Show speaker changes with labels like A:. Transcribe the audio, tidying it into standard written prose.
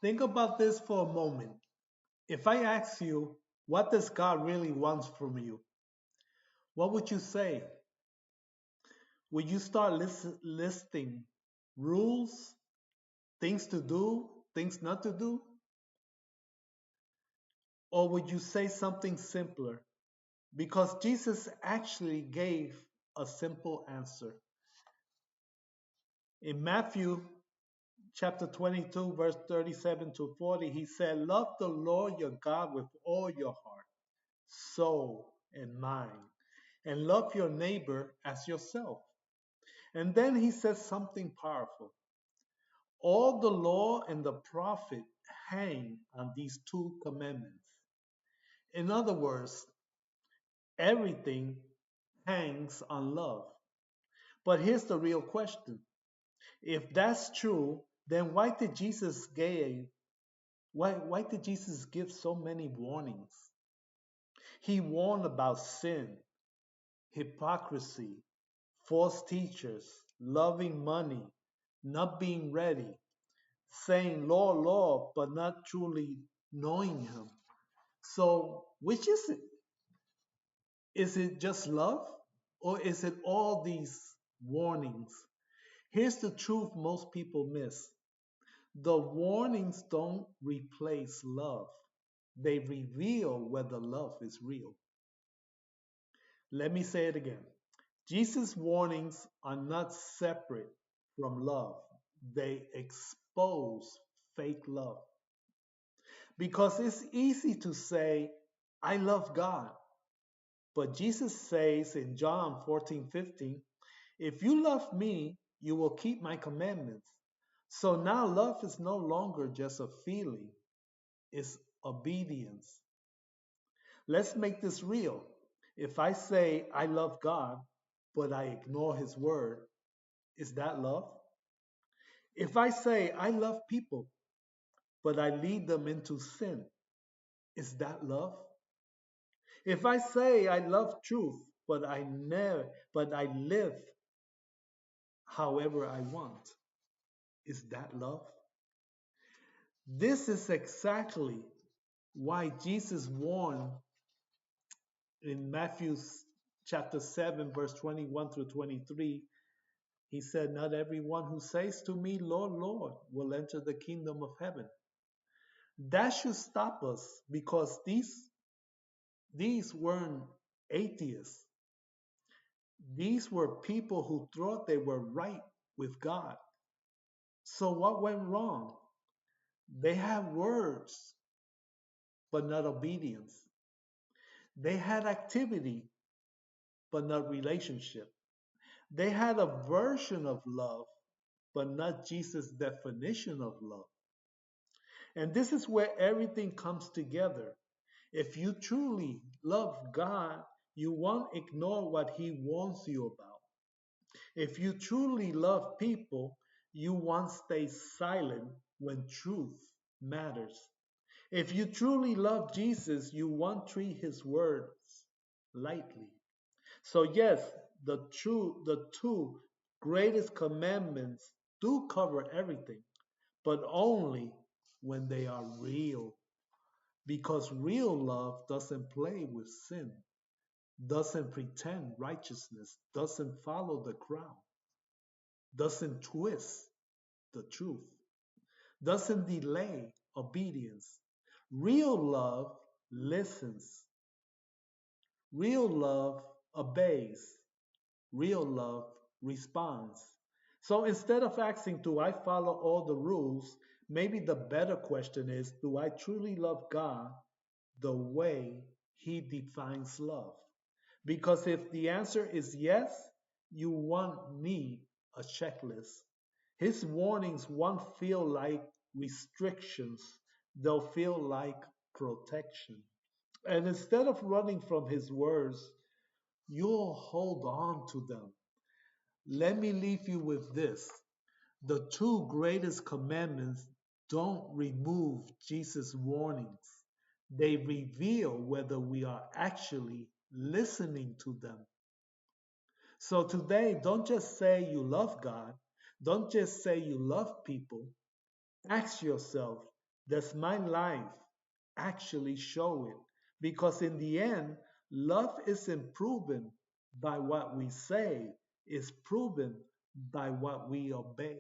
A: Think about this for a moment. If I ask you, what does God really want from you? What would you say? Would you start listing rules, things to do, things not to do? Or would you say something simpler? Because Jesus actually gave a simple answer. In Matthew chapter 22, verse 37 to 40, he said, love the Lord your God with all your heart, soul, and mind, and love your neighbor as yourself. And then he says something powerful. All the law and the prophet hang on these two commandments. In other words, everything hangs on love. But here's the real question. If that's true, then why did Jesus give so many warnings? He warned about sin, hypocrisy, false teachers, loving money, not being ready, saying Lord, Lord, but not truly knowing him. So, which is it? Is it just love? Or is it all these warnings? Here's the truth most people miss. The warnings don't replace love. They reveal whether love is real. Let me say it again. Jesus' warnings are not separate from love. They expose fake love. Because it's easy to say, I love God. But Jesus says in John 14:15, if you love me, you will keep my commandments. So now love is no longer just a feeling, it's obedience. Let's make this real. If I say I love God, but I ignore his word, is that love? If I say I love people, but I lead them into sin, is that love? If I say I love truth, but I live however I want, is that love? This is exactly why Jesus warned in Matthew chapter 7, verse 21 through 23. He said, not everyone who says to me, Lord, Lord, will enter the kingdom of heaven. That should stop us because these weren't atheists. These were people who thought they were right with God. So what went wrong? They had words, but not obedience. They had activity, but not relationship. They had a version of love, but not Jesus' definition of love. And this is where everything comes together. If you truly love God, you won't ignore what He warns you about. If you truly love people, you won't stay silent when truth matters. If you truly love Jesus, you won't treat His words lightly. So, yes, the two greatest commandments do cover everything, but only when they are real. Because real love doesn't play with sin, doesn't pretend righteousness, doesn't follow the crowd, doesn't twist the truth, doesn't delay obedience. Real love listens, real love obeys, real love responds. So instead of asking, do I follow all the rules? Maybe the better question is, do I truly love God the way He defines love? Because if the answer is yes, you won't need a checklist. His warnings won't feel like restrictions, they'll feel like protection. And instead of running from His words, you'll hold on to them. Let me leave you with this. The two greatest commandments don't remove Jesus' warnings. They reveal whether we are actually listening to them. So today, don't just say you love God. Don't just say you love people. Ask yourself, Does my life actually show it? Because in the end, love isn't proven by what we say, it's proven by what we obey.